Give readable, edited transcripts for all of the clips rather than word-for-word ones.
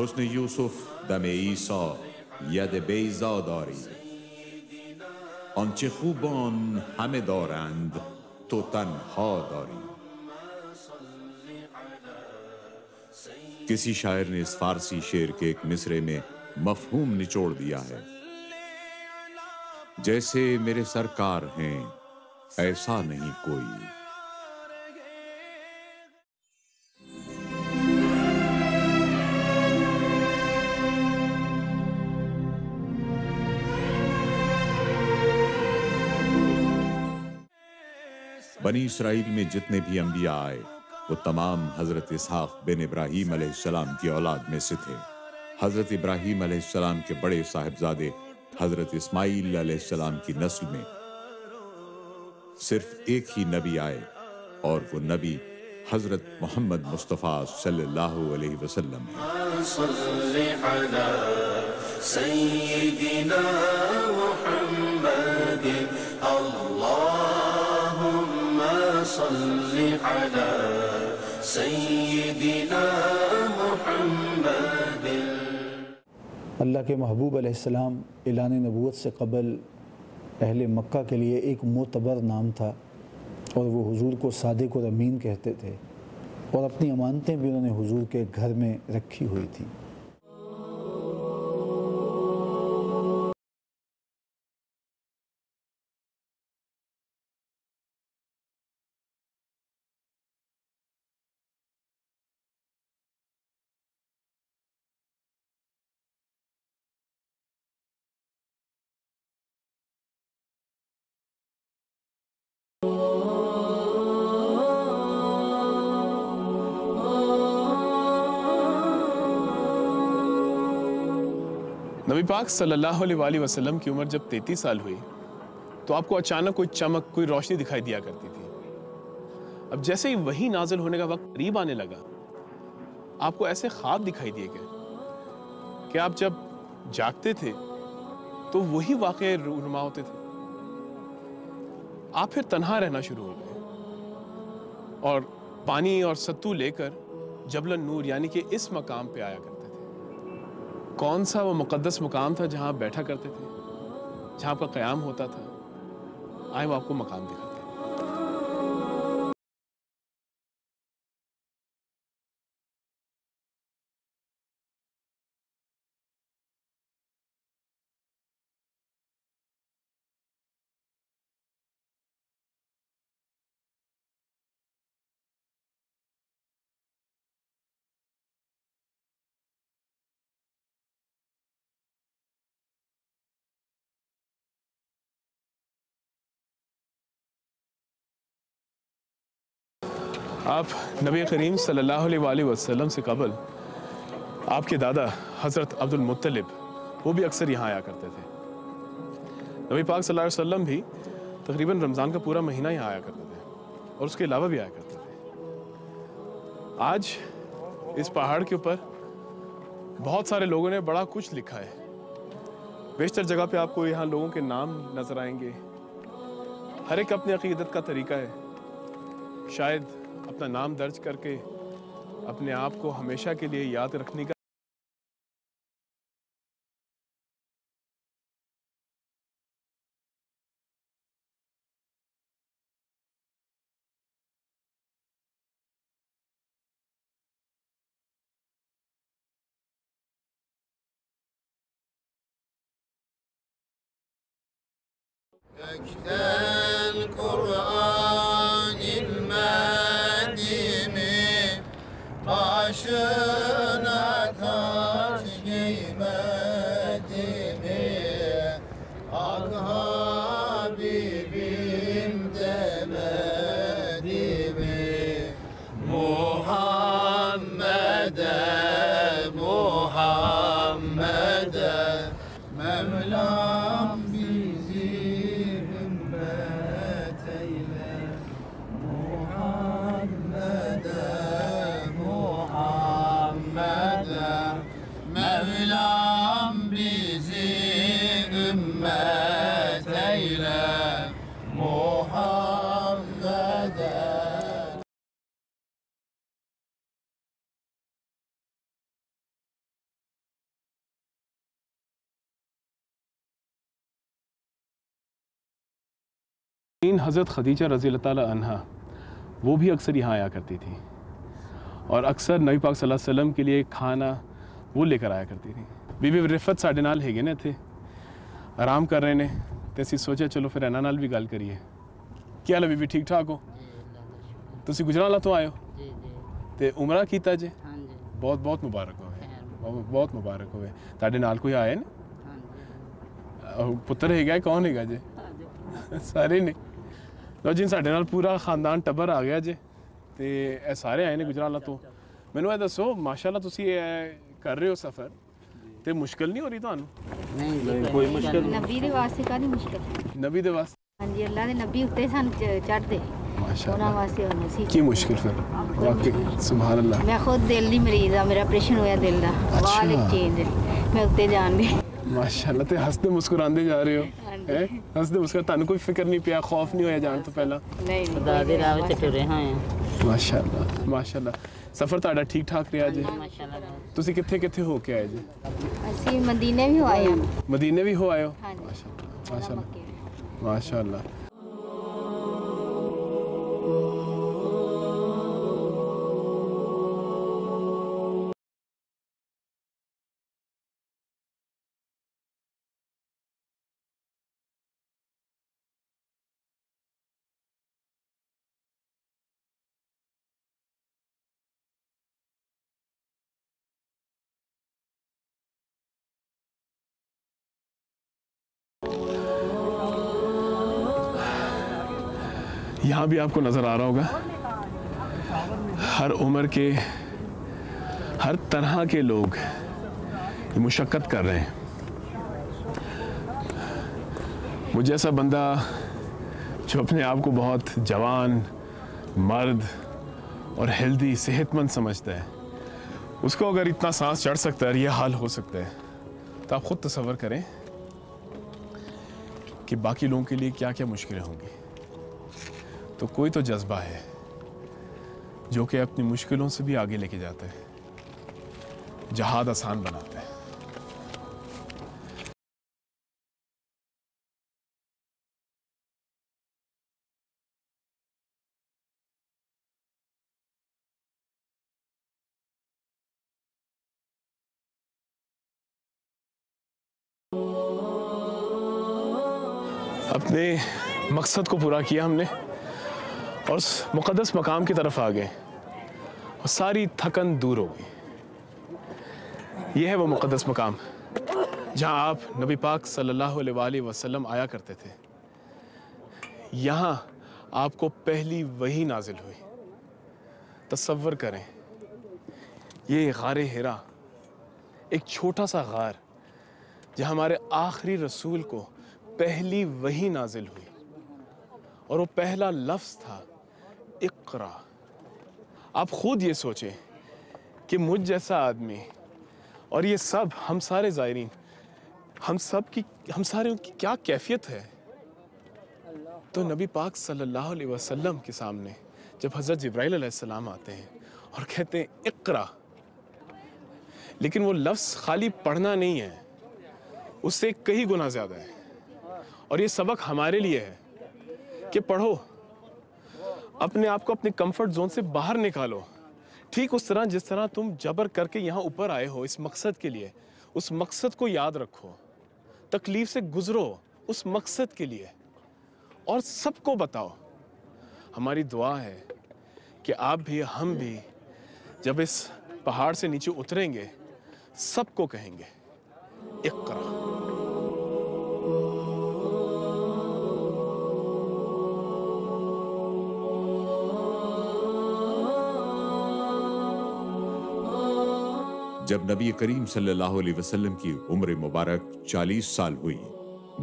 حسن یوسف دم عیسی ید بیضا داری، آنچه خوبان همه دارند تو تنها داری. کسی شاعر نے اس فارسی شعر کے ایک مصرے میں مفہوم نچوڑ دیا ہے: جیسے میرے سرکار ہیں ایسا نہیں کوئی. بنی اسرائیل میں جتنے بھی انبیاء آئے وہ تمام حضرت اسحاق بن ابراہیم علیہ السلام کی اولاد میں سے تھے. حضرت ابراہیم علیہ السلام کے بڑے صاحبزادے حضرت اسماعیل علیہ السلام کی نسل میں صرف ایک ہی نبی آئے اور وہ نبی حضرت محمد مصطفیٰ صلی اللہ علیہ وسلم ہیں. صلی علی سیدنا محمد اللہم صلی علی سیدنا محمد. اللہ کے محبوب علیہ السلام اعلان نبوت سے قبل اہل مکہ کے لیے ایک معتبر نام تھا اور وہ حضور کو صادق اور امین کہتے تھے اور اپنی امانتیں بھی انہوں نے حضور کے گھر میں رکھی ہوئی تھیں. نبی پاک صلی اللہ علیہ وآلہ وسلم کی عمر جب 33 سال ہوئی تو آپ کو اچانک کوئی چمک، کوئی روشنی دکھائی دیا کرتی تھی. اب جیسے ہی وحی نازل ہونے کا وقت قریب آنے لگا آپ کو ایسے خواب دکھائی دیے گئے کہ آپ جب جاگتے تھے تو وہی واقعے رونما ہوتے تھے. آپ پھر تنہا رہنا شروع ہو گئے اور پانی اور ستو لے کر جبل النور یعنی کہ اس مقام پہ آیا کرتے تھے. کون سا وہ مقدس مقام تھا جہاں آپ بیٹھا کرتے تھے، جہاں آپ کا قیام ہوتا تھا؟ آئے وہ آپ کو مقام دکھاتے ہیں. آپ نبی کریم صلی اللہ علیہ وآلہ وسلم سے قبل آپ کے دادا حضرت عبد المطلب وہ بھی اکثر یہاں آیا کرتے تھے. نبی پاک صلی اللہ علیہ وسلم بھی تقریباً رمضان کا پورا مہینہ یہاں آیا کرتے تھے اور اس کے علاوہ بھی آیا کرتے تھے. آج اس پہاڑ کے اوپر بہت سارے لوگوں نے بڑا کچھ لکھا ہے. بیشتر جگہ پہ آپ کو یہاں لوگوں کے نام نظر آئیں گے. ہر ایک اپنی عقیدت کا طریقہ ہے. شاید اپنا نام درج کر کے اپنے آپ کو ہمیشہ کے لیے یاد رکھنے کا قرآن başına taş giymedi mi? Ak Habibim demedi mi? Muhammed'e, Muhammed'e Mevlam bizi ümmet eyle. Muhammed'e, Mevlam bizi ümmet eyle. حضرت خدیجہ رضی اللہ تعالیٰ عنہا وہ بھی اکثر یہاں آیا کرتی تھی اور اکثر نبی پاک صلی اللہ علیہ وسلم کے لیے کھانا وہ لے کر آیا کرتی تھی. بی بی رفت ساڈے نال ہے نے تھے, آرام کر رہے نے تے اسی سوچا چلو پھر انہاں نال بھی گل کریے. کیا حال ہے بی بی, ٹھیک ٹھاک ہو؟ تسی گجرانوالہ تو آئے ہو تے عمرہ کیتا جے؟ بہت بہت مبارک ہوئے, بہت مبارک ہوئے. تاڈے نال کوئی آئے نا پتر ہے گا, کون ہے گا جے؟ سارے نے لو جی ساڈے نال پورا خاندان ٹبر آ گیا جے تے اے سارے آئے نے گجرانوالہ تو. مینوں اے دسو ماشاءاللہ تسی کر رہے ہو سفر تے مشکل نہیں ہو رہی تانوں؟ نہیں کوئی مشکل نہیں. نبی دے واسطے کادی مشکل؟ نبی دے واسطے ہاں جی, اللہ دے نبی اُتے سن چڑھ دے انہاں واسطے ہونا سی. کی مشکل پھر واقعی سبحان اللہ. میں خود دل دی مریض ہاں, میرا آپریشن ہویا دل دا, وال ایک چینج, میں اُتے جان دی. ماشاءاللہ تے ہستے مسکراندے جا رہے ہو, ہستے مسکرا, تانوں کوئی فکر نہیں پیا, خوف نہیں ہویا جان تو پہلا؟ نہیں خدا دے راہ وچ ٹرے ہاں. ماشاءاللہ ماشاءاللہ. سفر تہاڈا ٹھیک ٹھاک رہا جی؟ تسی کتھے کتھے ہو کے آئے جی؟ اسی مدینے بھی ہو آئے ہاں. مدینے بھی ہو آئے ہو؟ ہاں جی ماشاءاللہ ماشاءاللہ ماشاءاللہ. یہاں بھی آپ کو نظر آ رہا ہوگا ہر عمر کے, ہر طرح کے لوگ یہ مشقت کر رہے ہیں. مجھے ایسا بندہ جو اپنے آپ کو بہت جوان, مرد اور ہیلدی, صحت مند سمجھتا ہے, اس کو اگر اتنا سانس چڑھ سکتا ہے اور یہ حال ہو سکتا ہے تو آپ خود تصور کریں کہ باقی لوگوں کے لیے کیا کیا مشکلیں ہوں گی. تو کوئی تو جذبہ ہے جو کہ اپنی مشکلوں سے بھی آگے لے کے جاتا ہے, جہاد آسان بناتا ہے. اپنے مقصد کو پورا کیا ہم نے اور اس مقدس مقام کی طرف آ گئے اور ساری تھکن دور ہو گئی. یہ ہے وہ مقدس مقام جہاں آپ نبی پاک صلی اللہ علیہ وآلہ وسلم آیا کرتے تھے. یہاں آپ کو پہلی وحی نازل ہوئی. تصور کریں, یہ غار حرا, ایک چھوٹا سا غار جہاں ہمارے آخری رسول کو پہلی وحی نازل ہوئی اور وہ پہلا لفظ تھا اقرا. آپ خود یہ سوچیں کہ مجھ جیسا آدمی اور یہ سب ہم سارے زائرین, ہم سارے کی کیا کیفیت ہے. تو نبی پاک صلی اللہ علیہ وسلم کے سامنے جب حضرت جبرائیل علیہ السلام آتے ہیں اور کہتے ہیں اقرا, لیکن وہ لفظ خالی پڑھنا نہیں ہے, اس سے کئی گنا زیادہ ہے. اور یہ سبق ہمارے لیے ہے کہ پڑھو, اپنے آپ کو اپنے کمفرٹ زون سے باہر نکالو. ٹھیک اس طرح جس طرح تم جبر کر کے یہاں اوپر آئے ہو اس مقصد کے لیے, اس مقصد کو یاد رکھو, تکلیف سے گزرو اس مقصد کے لیے اور سب کو بتاؤ. ہماری دعا ہے کہ آپ بھی ہم بھی جب اس پہاڑ سے نیچے اتریں گے سب کو کہیں گے اقرا. جب نبی کریم صلی اللہ علیہ وسلم کی عمر مبارک 40 سال ہوئی,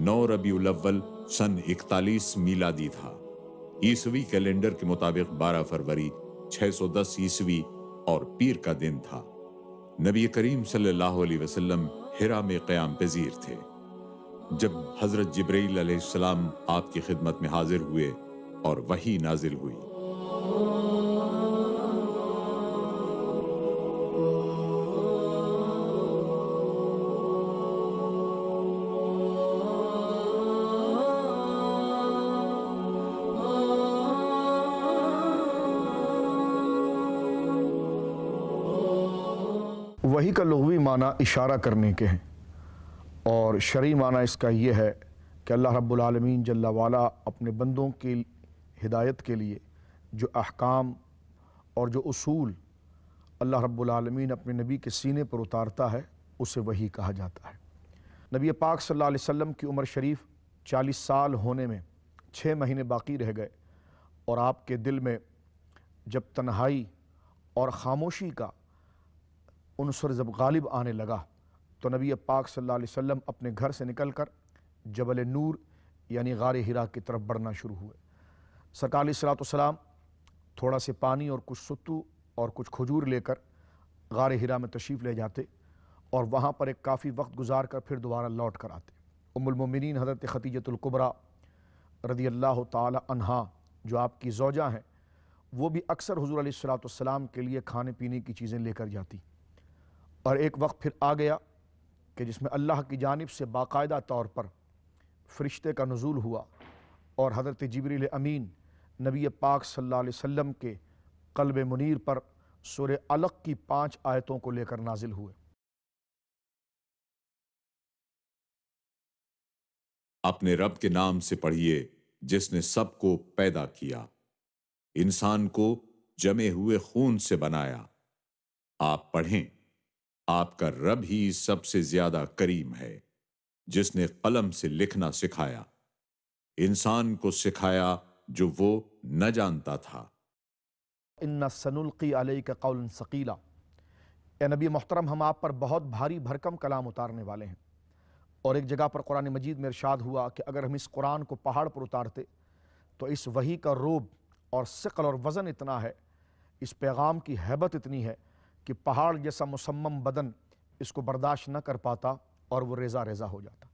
9 ربیع الاول سن 41 میلادی تھا. عیسوی کیلنڈر کے مطابق 12 فروری 610 عیسوی اور پیر کا دن تھا. نبی کریم صلی اللہ علیہ وسلم حرا میں قیام پذیر تھے جب حضرت جبرائیل علیہ السلام آپ کی خدمت میں حاضر ہوئے اور وحی نازل ہوئی. وحی کا لغوی معنی اشارہ کرنے کے ہیں، اور شرعی معنی اس کا یہ ہے کہ اللہ رب العالمین جل وعلا اپنے بندوں کی ہدایت کے لیے جو احکام اور جو اصول اللہ رب العالمین اپنے نبی کے سینے پر اتارتا ہے اسے وحی کہا جاتا ہے۔ نبی پاک صلی اللہ علیہ وسلم کی عمر شریف 40 سال ہونے میں 6 مہینے باقی رہ گئے، اور آپ کے دل میں جب تنہائی اور خاموشی کا عنصر جب غالب آنے لگا تو نبی پاک صلی اللہ علیہ وسلم اپنے گھر سے نکل کر جبل نور یعنی غار حرا کی طرف بڑھنا شروع ہوئے۔ سرکار علیہ السلام تھوڑا سے پانی اور کچھ ستو اور کچھ کھجور لے کر غار حرا میں تشریف لے جاتے، اور وہاں پر ایک کافی وقت گزار کر پھر دوبارہ لوٹ کر آتے۔ ام المومنین حضرت خدیجۃ الکبریٰ رضی اللہ تعالی عنہا جو آپ کی زوجہ ہیں، وہ بھی اکثر حضور علیہ السلام کے لیے کھانے پینے کی چیزیں لے کر جاتی، اور ایک وقت پھر آ گیا کہ جس میں اللہ کی جانب سے باقاعدہ طور پر فرشتے کا نزول ہوا، اور حضرت جبریل امین نبی پاک صلی اللہ علیہ وسلم کے قلب منیر پر سورہ علق کی 5 آیتوں کو لے کر نازل ہوئے۔ اپنے رب کے نام سے پڑھیے جس نے سب کو پیدا کیا، انسان کو جمے ہوئے خون سے بنایا۔ آپ پڑھیں، آپ کا رب ہی سب سے زیادہ کریم ہے، جس نے قلم سے لکھنا سکھایا، انسان کو سکھایا جو وہ نہ جانتا تھا۔ اِنَّ سَنُلْقِي عَلَيْكَ قَوْلًا ثَقِيلًا، اے نبی محترم ہم آپ پر بہت بھاری بھرکم کلام اتارنے والے ہیں۔ اور ایک جگہ پر قرآن مجید میں ارشاد ہوا کہ اگر ہم اس قرآن کو پہاڑ پر اتارتے تو اس وحی کا روب اور ثقل اور وزن اتنا ہے، اس پیغام کی ہیبت اتنی ہے کہ پہاڑ جیسا مصمم بدن اس کو برداشت نہ کر پاتا اور وہ ریزہ ریزہ ہو جاتا۔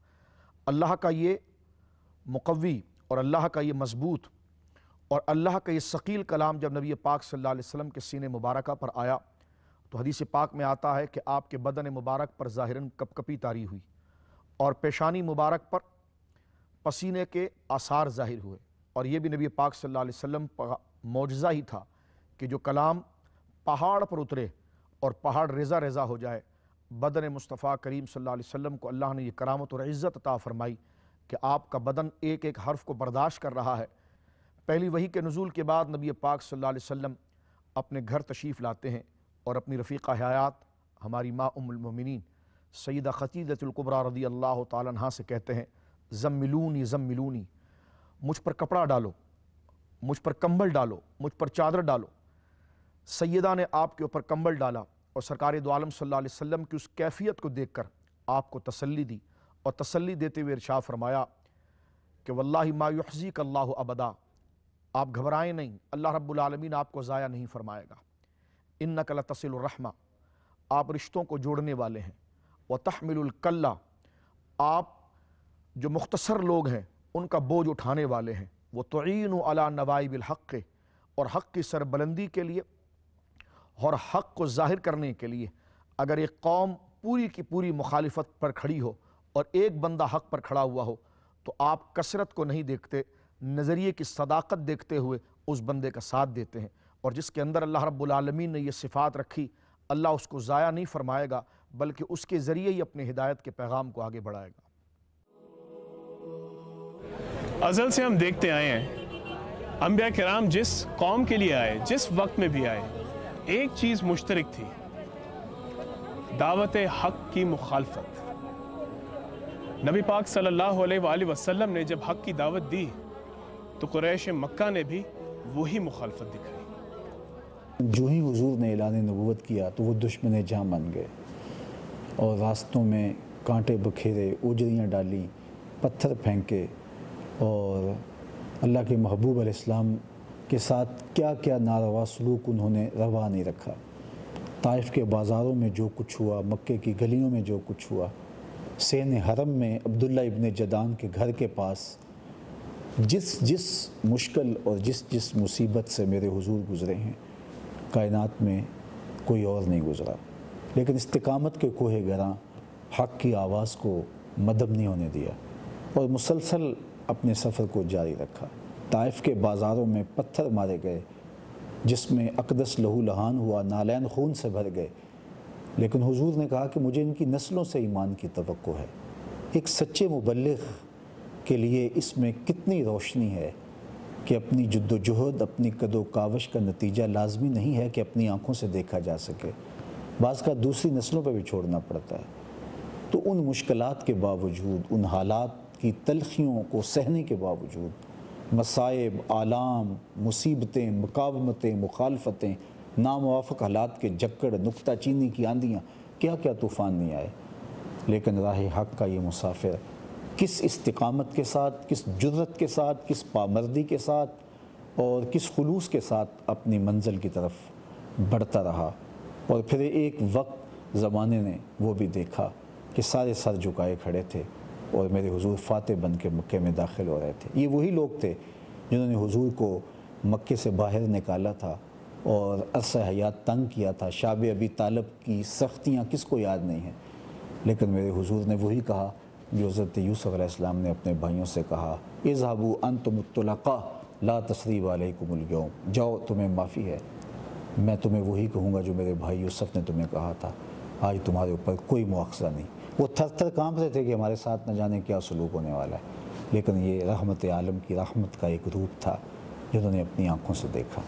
اللہ کا یہ مقوی اور اللہ کا یہ مضبوط اور اللہ کا یہ ثقیل کلام جب نبی پاک صلی اللہ علیہ وسلم کے سینے مبارکہ پر آیا تو حدیث پاک میں آتا ہے کہ آپ کے بدن مبارک پر ظاہراً کپ کپی طاری ہوئی، اور پیشانی مبارک پر پسینے کے آثار ظاہر ہوئے، اور یہ بھی نبی پاک صلی اللہ علیہ وسلم کا معجزہ ہی تھا کہ جو کلام پہاڑ پر اترے اور پہاڑ ریزہ ریزہ ہو جائے۔ بدن مصطفیٰ کریم صلی اللہ علیہ وسلم کو اللہ نے یہ کرامت اور عزت عطا فرمائی کہ آپ کا بدن ایک ایک حرف کو برداشت کر رہا ہے۔ پہلی وحی کے نزول کے بعد نبی پاک صلی اللہ علیہ وسلم اپنے گھر تشریف لاتے ہیں اور اپنی رفیقہ حیات ہماری ماں ام المومنین سیدہ خدیجۃ الکبریٰ رضی اللہ تعالیٰ عنہا سے کہتے ہیں، زملونی زملونی، مجھ پر کپڑا ڈالو، مجھ پر کمبل ڈالو، مجھ پر چادر ڈالو۔ سیدہ نے آپ کے اوپر کمبل ڈالا اور سرکار دو عالم صلی اللہ علیہ وسلم کی اس کیفیت کو دیکھ کر آپ کو تسلی دی، اور تسلی دیتے ہوئے ارشاد فرمایا کہ واللہ ما یحزیک اللہ ابدا، آپ گھبرائیں نہیں، اللہ رب العالمین آپ کو ضائع نہیں فرمائے گا۔ انک لتصل الرحمہ، آپ رشتوں کو جوڑنے والے ہیں۔ وتحمل الکلہ، آپ جو مختصر لوگ ہیں ان کا بوجھ اٹھانے والے ہیں۔ وتعین علی نوائب الحق، اور حق کی سربلندی کے لیے اور حق کو ظاہر کرنے کے لیے اگر ایک قوم پوری کی پوری مخالفت پر کھڑی ہو اور ایک بندہ حق پر کھڑا ہوا ہو تو آپ کثرت کو نہیں دیکھتے، نظریے کی صداقت دیکھتے ہوئے اس بندے کا ساتھ دیتے ہیں، اور جس کے اندر اللہ رب العالمین نے یہ صفات رکھی اللہ اس کو ضائع نہیں فرمائے گا بلکہ اس کے ذریعے ہی اپنے ہدایت کے پیغام کو آگے بڑھائے گا۔ ازل سے ہم دیکھتے آئے ہیں انبیاء کرام جس قوم کے لیے آئے، جس وقت میں بھی آئے، ایک چیز مشترک تھی، دعوت حق کی مخالفت۔ نبی پاک صلی اللہ علیہ وآلہ وسلم نے جب حق کی دعوت دی تو قریش مکہ نے بھی وہی مخالفت دکھائی۔ جو ہی حضور نے اعلان نبوت کیا تو وہ دشمن جاں بن گئے، اور راستوں میں کانٹے بکھیرے، اوجریاں ڈالی، پتھر پھینکے، اور اللہ کے محبوب علیہ السلام کے ساتھ کیا کیا ناروا سلوک انہوں نے روا نہیں رکھا۔ طائف کے بازاروں میں جو کچھ ہوا، مکے کی گلیوں میں جو کچھ ہوا، سین حرم میں عبداللہ ابن جدان کے گھر کے پاس جس مشکل اور جس مصیبت سے میرے حضور گزرے ہیں کائنات میں کوئی اور نہیں گزرا، لیکن استقامت کے کوہ گراں حق کی آواز کو مدھم نہیں ہونے دیا اور مسلسل اپنے سفر کو جاری رکھا۔ طائف کے بازاروں میں پتھر مارے گئے، جس میں اقدس لہو لہان ہوا، نالین خون سے بھر گئے، لیکن حضور نے کہا کہ مجھے ان کی نسلوں سے ایمان کی توقع ہے۔ ایک سچے مبلغ کے لیے اس میں کتنی روشنی ہے کہ اپنی جد و جہد، اپنی قد و کاوش کا نتیجہ لازمی نہیں ہے کہ اپنی آنکھوں سے دیکھا جا سکے، بعض کا دوسری نسلوں پہ بھی چھوڑنا پڑتا ہے۔ تو ان مشکلات کے باوجود، ان حالات کی تلخیوں کو سہنے کے باوجود، مصائب، آلام، مصیبتیں، مقاومتیں، مخالفتیں، ناموافق حالات کے جکڑ، نکتہ چینی کی آندیاں، کیا کیا طوفان نہیں آئے، لیکن راہ حق کا یہ مسافر کس استقامت کے ساتھ، کس جرت کے ساتھ، کس پامردی کے ساتھ اور کس خلوص کے ساتھ اپنی منزل کی طرف بڑھتا رہا۔ اور پھر ایک وقت زمانے نے وہ بھی دیکھا کہ سارے سر جھکائے کھڑے تھے اور میرے حضور فاتح بن کے مکے میں داخل ہو رہے تھے۔ یہ وہی لوگ تھے جنہوں نے حضور کو مکے سے باہر نکالا تھا اور عرصہ حیات تنگ کیا تھا۔ شاب ابی طالب کی سختیاں کس کو یاد نہیں ہیں، لیکن میرے حضور نے وہی کہا جو حضرت یوسف علیہ السلام نے اپنے بھائیوں سے کہا، اذهبوا انتم الطلقاء لا تثریب علیکم اليوم، جاؤ تمہیں معافی ہے، میں تمہیں وہی کہوں گا جو میرے بھائی یوسف نے تمہیں کہا تھا، آج تمہارے اوپر کوئی مواخذہ نہیں۔ وہ تھر تھر کانپ رہے تھے کہ ہمارے ساتھ نہ جانے کیا سلوک ہونے والا ہے، لیکن یہ رحمت عالم کی رحمت کا ایک روپ تھا جنہوں نے اپنی آنکھوں سے دیکھا۔